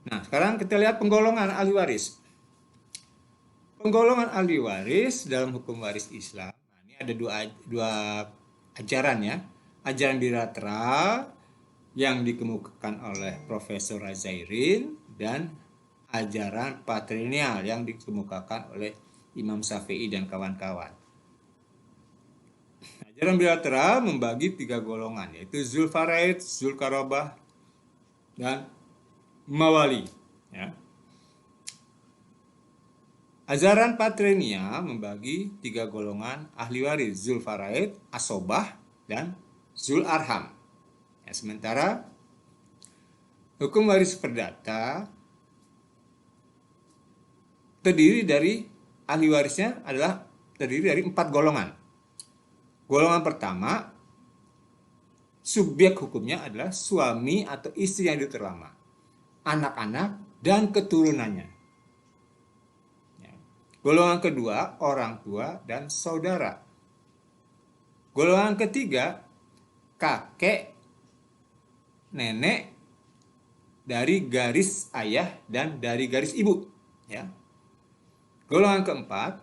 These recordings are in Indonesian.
Nah, sekarang kita lihat penggolongan ahli waris. Penggolongan ahli waris dalam hukum waris Islam. Nah, ini ada dua ajaran ya. Ajaran bilateral yang dikemukakan oleh Profesor Razairin dan ajaran patrilineal yang dikemukakan oleh Imam Syafi'i dan kawan-kawan. Ajaran bilateral membagi tiga golongan, yaitu Zulfaraid, Zulkarobah, dan Mawali. Ya. Ajaran patrilineal membagi tiga golongan ahli waris, Zulfaraid, Asobah, dan Zul Arham. Ya, sementara hukum waris perdata terdiri dari ahli warisnya adalah terdiri dari 4 golongan. Golongan pertama, subjek hukumnya adalah suami atau istri yang hidup terlama, anak-anak, dan keturunannya. Ya. Golongan kedua, orang tua dan saudara. Golongan ketiga, kakek, nenek dari garis ayah dan dari garis ibu. Ya. Golongan keempat,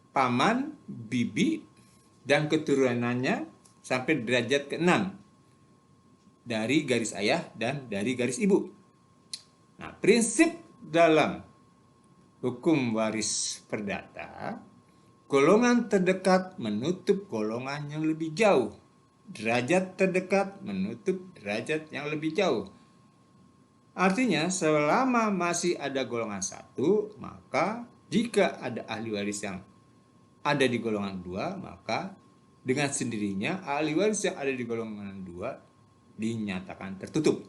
paman, bibi, dan keturunannya sampai derajat ke-6 dari garis ayah dan dari garis ibu. Nah, prinsip dalam hukum waris perdata, golongan terdekat menutup golongan yang lebih jauh. Derajat terdekat menutup derajat yang lebih jauh. Artinya, selama masih ada golongan satu, maka jika ada ahli waris yang ada di golongan 2, maka dengan sendirinya ahli waris yang ada di golongan 2 dinyatakan tertutup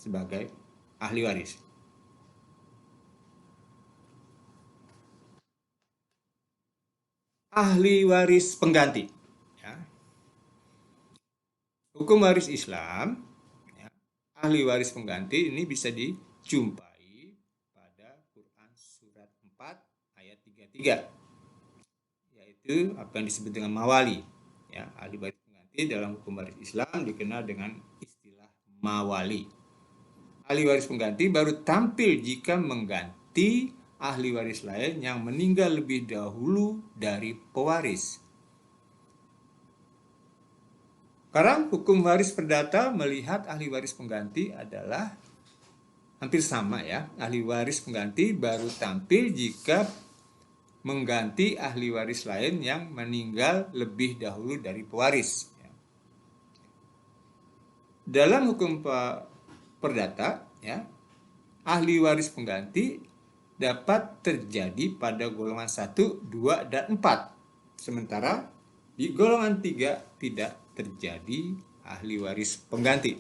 sebagai ahli waris. Ahli waris pengganti. Ya. Hukum waris Islam, ya, ahli waris pengganti ini bisa dijumpai pada Quran surat 4 ayat 33. Yaitu apa yang disebut dengan mawali. Ya, ahli waris pengganti dalam hukum waris Islam dikenal dengan istilah mawali. Ahli waris pengganti baru tampil jika mengganti ahli waris lain yang meninggal lebih dahulu dari pewaris. Sekarang hukum waris perdata melihat ahli waris pengganti adalah hampir sama ya. Ahli waris pengganti baru tampil jika mengganti ahli waris lain yang meninggal lebih dahulu dari pewaris. Dalam hukum perdata, ya, ahli waris pengganti dapat terjadi pada golongan 1, 2, dan 4. Sementara di golongan 3 tidak terjadi ahli waris pengganti.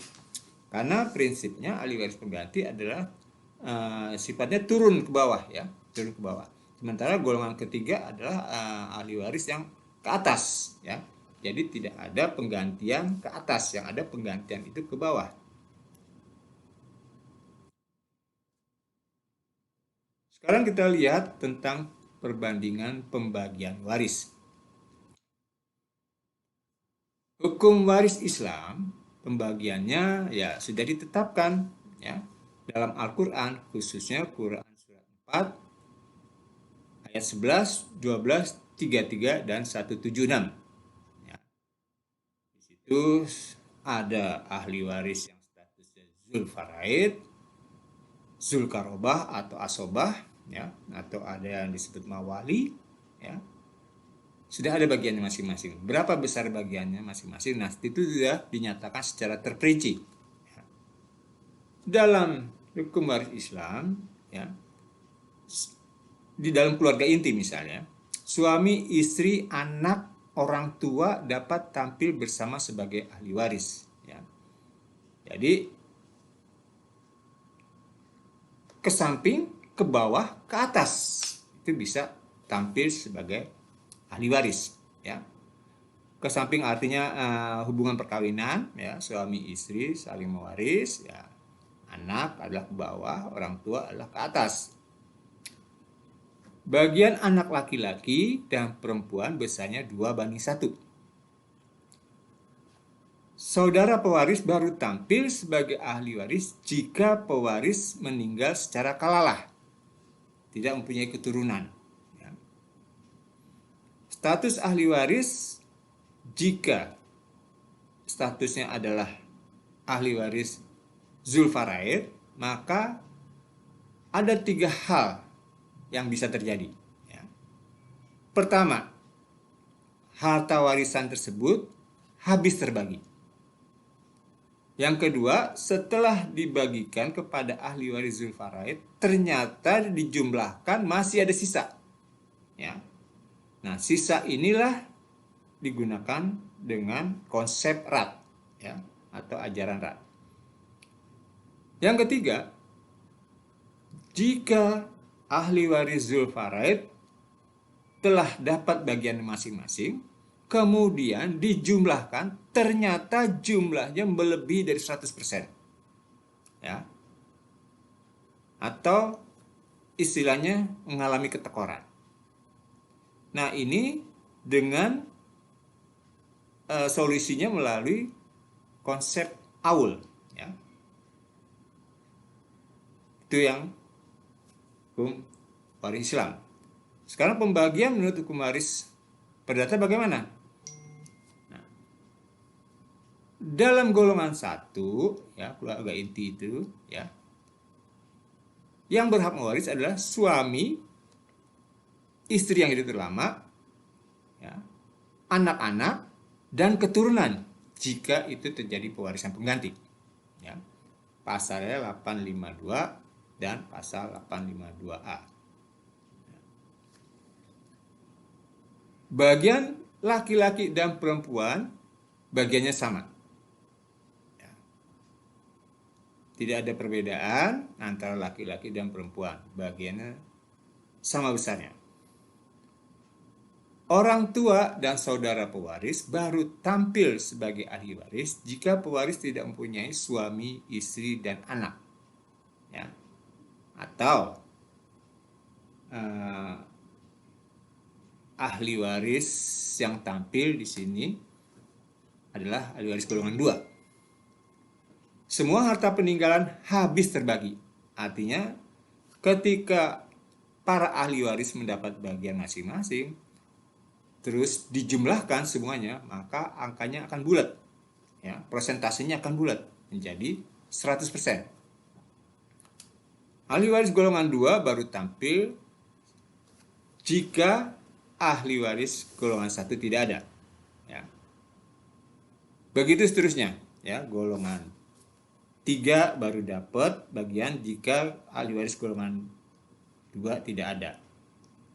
Karena prinsipnya ahli waris pengganti adalah sifatnya turun ke bawah ya, turun ke bawah. Sementara golongan ketiga adalah ahli waris yang ke atas ya. Jadi tidak ada penggantian ke atas, yang ada penggantian itu ke bawah. Sekarang kita lihat tentang perbandingan pembagian waris. Hukum waris Islam, pembagiannya ya sudah ditetapkan ya dalam Al-Qur'an, khususnya Quran surat 4 ayat 11, 12, 33 dan 176. Ya. Di situ ada ahli waris yang statusnya Zulfaraid, Zulkarobah atau Asobah ya, atau ada yang disebut mawali ya. Sudah ada bagiannya masing-masing. Berapa besar bagiannya masing-masing? Nah, itu sudah dinyatakan secara terperinci. Dalam hukum waris Islam, ya, di dalam keluarga inti misalnya, suami, istri, anak, orang tua dapat tampil bersama sebagai ahli waris. Ya. Jadi, ke samping, ke bawah, ke atas. Itu bisa tampil sebagai ahli waris ya. Ke samping artinya hubungan perkawinan ya, suami istri saling mewaris ya. Anak adalah ke bawah, orang tua adalah ke atas. Bagian anak laki-laki dan perempuan besarnya 2:1. Saudara pewaris baru tampil sebagai ahli waris jika pewaris meninggal secara kalalah, tidak mempunyai keturunan. Ya. Status ahli waris jika statusnya adalah ahli waris zulfaraid, maka ada 3 hal yang bisa terjadi. Ya. Pertama, harta warisan tersebut habis terbagi. Yang kedua, setelah dibagikan kepada ahli waris zulfaraid, ternyata dijumlahkan masih ada sisa. Ya. Nah, sisa inilah digunakan dengan konsep rat, ya, atau ajaran rat. Yang ketiga, jika ahli waris zulfaraid telah dapat bagian masing-masing, kemudian dijumlahkan, ternyata jumlahnya melebihi dari 100%. Ya. Atau istilahnya mengalami ketekoran. Nah, ini dengan solusinya melalui konsep aul. Ya. Itu yang hukum waris Islam. Sekarang pembagian menurut hukum waris perdata bagaimana? Nah, dalam golongan 1, ya, keluarga inti itu, ya, yang berhak mewaris adalah suami, istri yang hidup terlama, ya, anak-anak, dan keturunan jika itu terjadi pewarisan pengganti. Ya. Pasalnya 852 dan pasal 852A. Bagian laki-laki dan perempuan bagiannya sama. Ya. Tidak ada perbedaan antara laki-laki dan perempuan. Bagiannya sama besarnya. Orang tua dan saudara pewaris baru tampil sebagai ahli waris jika pewaris tidak mempunyai suami, istri, dan anak. Ya. Atau ahli waris yang tampil di sini adalah ahli waris golongan 2. Semua harta peninggalan habis terbagi. Artinya ketika para ahli waris mendapat bagian masing-masing, terus dijumlahkan semuanya, maka angkanya akan bulat. Ya, persentasenya akan bulat menjadi 100%. Ahli waris golongan 2 baru tampil jika ahli waris golongan 1 tidak ada. Ya. Begitu seterusnya, ya, golongan 3 baru dapat bagian jika ahli waris golongan 2 tidak ada.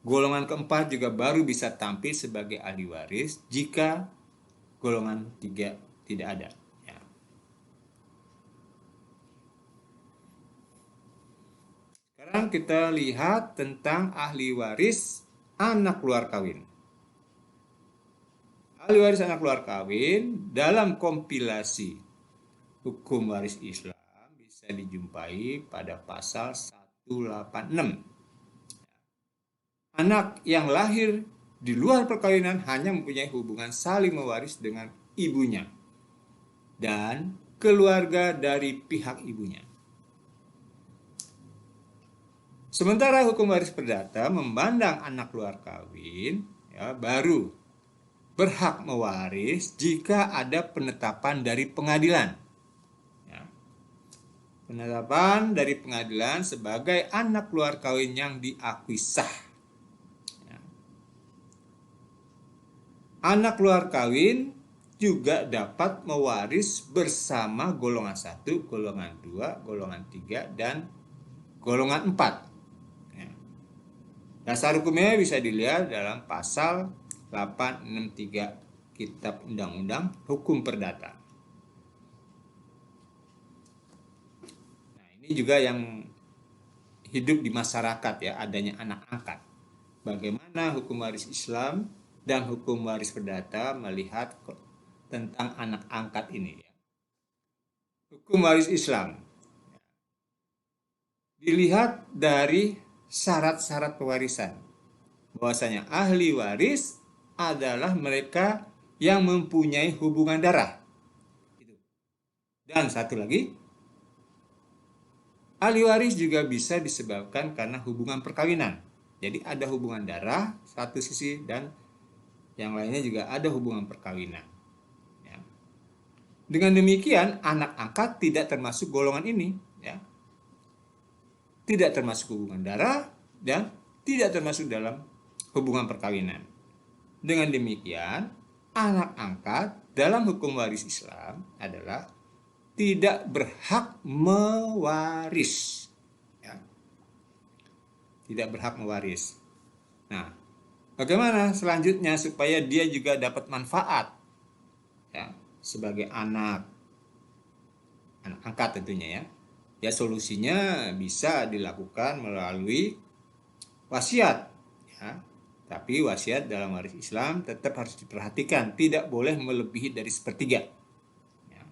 Golongan keempat juga baru bisa tampil sebagai ahli waris jika golongan 3 tidak ada. Ya. Sekarang kita lihat tentang ahli waris anak luar kawin. Ahli waris anak luar kawin dalam kompilasi hukum waris Islam bisa dijumpai pada pasal 186. Anak yang lahir di luar perkawinan hanya mempunyai hubungan saling mewaris dengan ibunya dan keluarga dari pihak ibunya. Sementara hukum waris perdata memandang anak luar kawin, ya, baru berhak mewaris jika ada penetapan dari pengadilan. Ya. Penetapan dari pengadilan sebagai anak luar kawin yang diakui sah. Anak luar kawin juga dapat mewaris bersama golongan 1, golongan 2, golongan 3, dan golongan 4. Ya. Dasar hukumnya bisa dilihat dalam pasal 863 Kitab Undang-Undang Hukum Perdata. Nah, ini juga yang hidup di masyarakat, ya, adanya anak angkat. Bagaimana hukum waris Islam dan hukum waris perdata melihat tentang anak angkat ini. Hukum waris Islam dilihat dari syarat-syarat pewarisan. Bahwasanya ahli waris adalah mereka yang mempunyai hubungan darah. Dan satu lagi, ahli waris juga bisa disebabkan karena hubungan perkawinan. Jadi ada hubungan darah satu sisi dan yang lainnya juga ada hubungan perkawinan. Ya. Dengan demikian, anak angkat tidak termasuk golongan ini, ya. Tidak termasuk hubungan darah dan tidak termasuk dalam hubungan perkawinan. Dengan demikian, anak angkat dalam hukum waris Islam adalah tidak berhak mewaris. Ya. Tidak berhak mewaris. Nah, bagaimana selanjutnya supaya dia juga dapat manfaat, ya, sebagai anak angkat tentunya, ya. Ya, solusinya bisa dilakukan melalui wasiat, ya. Tapi wasiat dalam waris Islam tetap harus diperhatikan, tidak boleh melebihi dari sepertiga. Ya.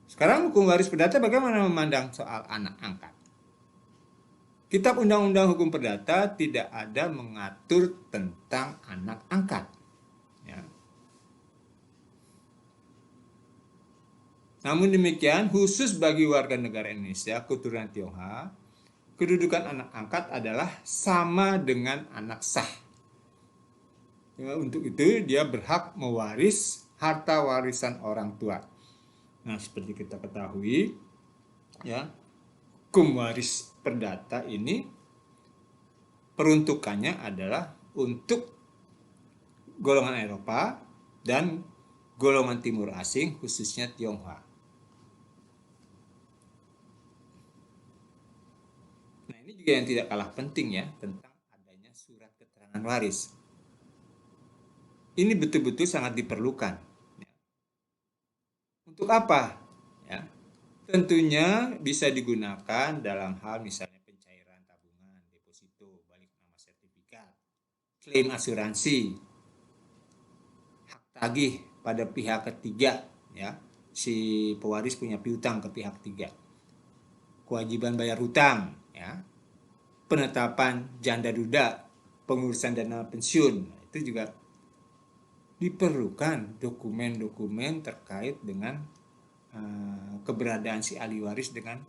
Sekarang hukum waris perdata bagaimana memandang soal anak angkat? Kitab Undang-Undang Hukum Perdata tidak ada mengatur tentang anak angkat. Ya. Namun demikian, khusus bagi warga negara Indonesia keturunan Tionghoa, kedudukan anak angkat adalah sama dengan anak sah. Ya, untuk itu dia berhak mewaris harta warisan orang tua. Nah, seperti kita ketahui, ya, hukum waris perdata ini peruntukannya adalah untuk golongan Eropa dan golongan timur asing, khususnya Tionghoa. Nah, ini juga yang tidak kalah penting, ya, tentang adanya surat keterangan waris. Ini betul-betul sangat diperlukan. Untuk apa? Ya, tentunya bisa digunakan dalam hal misalnya pencairan tabungan, deposito, balik nama sertifikat, klaim asuransi, hak tagih pada pihak ketiga, ya. Si pewaris punya piutang ke pihak ketiga. Kewajiban bayar hutang, ya. Penetapan janda duda, pengurusan dana pensiun, itu juga diperlukan dokumen-dokumen terkait dengan keberadaan si ahli waris dengan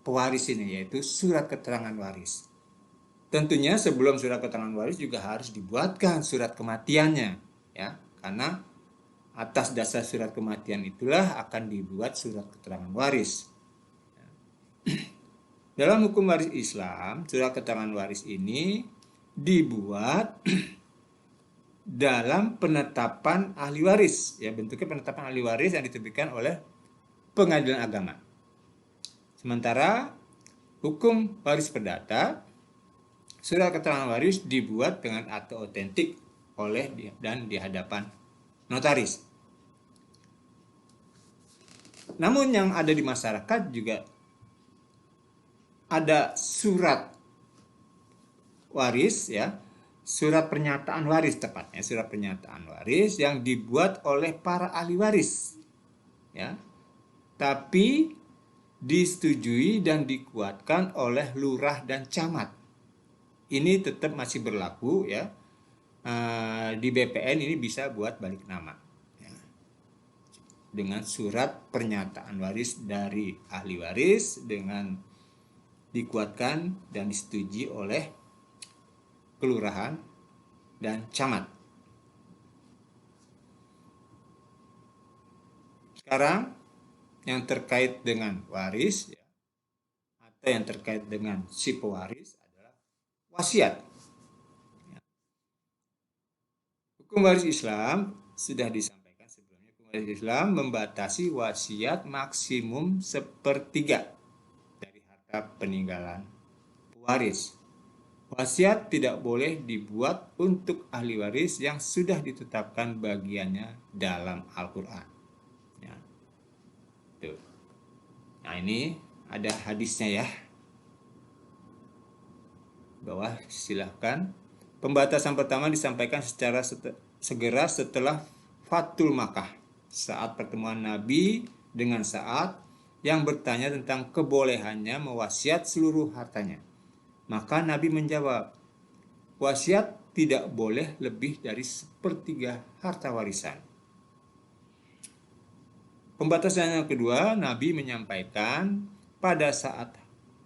pewaris ini, yaitu surat keterangan waris. Tentunya sebelum surat keterangan waris juga harus dibuatkan surat kematiannya, ya, karena atas dasar surat kematian itulah akan dibuat surat keterangan waris. Dalam hukum waris Islam, surat keterangan waris ini dibuat dalam penetapan ahli waris, ya, bentuknya penetapan ahli waris yang diterbitkan oleh pengadilan agama. Sementara hukum waris perdata, surat keterangan waris dibuat dengan akte otentik oleh dan di hadapan notaris. Namun yang ada di masyarakat juga ada surat waris, ya, surat pernyataan waris tepatnya, surat pernyataan waris yang dibuat oleh para ahli waris, ya, tapi disetujui dan dikuatkan oleh lurah dan camat. Ini tetap masih berlaku, ya. Di BPN ini bisa buat balik nama, ya, dengan surat pernyataan waris dari ahli waris dengan dikuatkan dan disetujui oleh kelurahan dan camat. Sekarang yang terkait dengan waris, ya, atau yang terkait dengan si pewaris adalah wasiat. Ya. Hukum waris Islam sudah disampaikan sebelumnya. Hukum waris Islam membatasi wasiat maksimum sepertiga dari harta peninggalan pewaris. Wasiat tidak boleh dibuat untuk ahli waris yang sudah ditetapkan bagiannya dalam Al-Quran. Ya. Tuh. Nah, ini ada hadisnya, ya. Bawah silahkan. Pembatasan pertama disampaikan secara segera setelah Fathul Makkah, saat pertemuan Nabi dengan Sa'ad yang bertanya tentang kebolehannya mewasiat seluruh hartanya. Maka Nabi menjawab, wasiat tidak boleh lebih dari sepertiga harta warisan. Pembatasan yang kedua, Nabi menyampaikan pada saat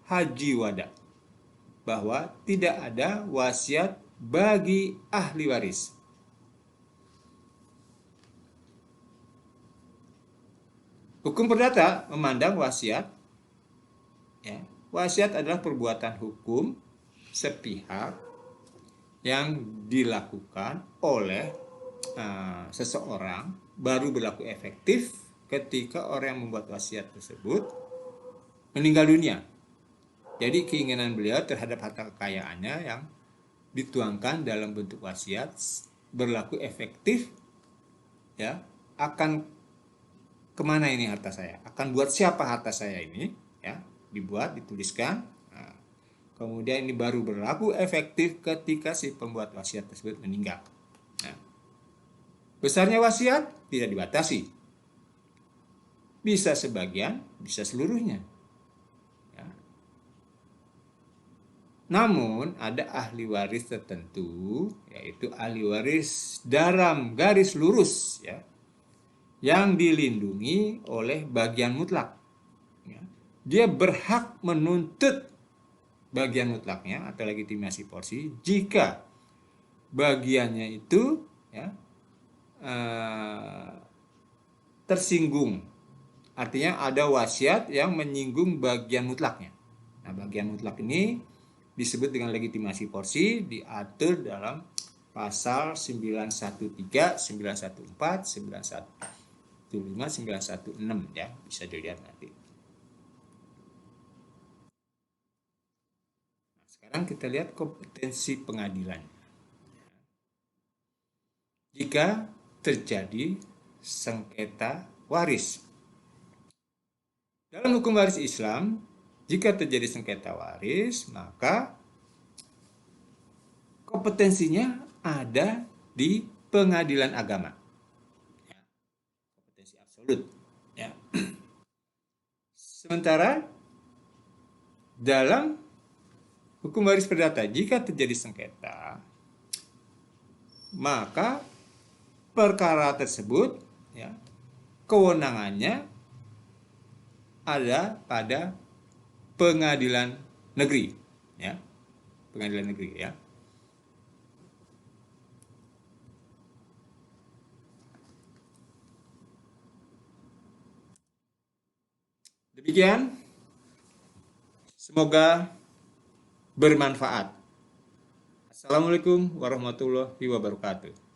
haji wada bahwa tidak ada wasiat bagi ahli waris. Hukum perdata memandang wasiat, ya, wasiat adalah perbuatan hukum sepihak yang dilakukan oleh seseorang baru berlaku efektif ketika orang yang membuat wasiat tersebut meninggal dunia. Jadi keinginan beliau terhadap harta kekayaannya yang dituangkan dalam bentuk wasiat berlaku efektif, ya, akan kemana ini harta saya, akan buat siapa harta saya ini, ya, dibuat, dituliskan. Nah, kemudian ini baru berlaku efektif ketika si pembuat wasiat tersebut meninggal. Nah, besarnya wasiat tidak dibatasi, bisa sebagian, bisa seluruhnya. Ya. Namun ada ahli waris tertentu, yaitu ahli waris dalam garis lurus, ya, yang dilindungi oleh bagian mutlak. Ya. Dia berhak menuntut bagian mutlaknya atau legitimasi porsi jika bagiannya itu, ya, tersinggung. Artinya ada wasiat yang menyinggung bagian mutlaknya. Nah, bagian mutlak ini disebut dengan legitimasi porsi, diatur dalam pasal 913, 914, 915, 916, ya, bisa dilihat nanti. Nah, sekarang kita lihat kompetensi pengadilan. Jika terjadi sengketa waris. Dalam hukum waris Islam, jika terjadi sengketa waris, maka kompetensinya ada di pengadilan agama. Ya, kompetensi absolut. Ya. Sementara dalam hukum waris perdata, jika terjadi sengketa, maka perkara tersebut, ya, kewenangannya ada pada pengadilan negeri, ya, pengadilan negeri, ya. Demikian, semoga bermanfaat. Assalamualaikum warahmatullahi wabarakatuh.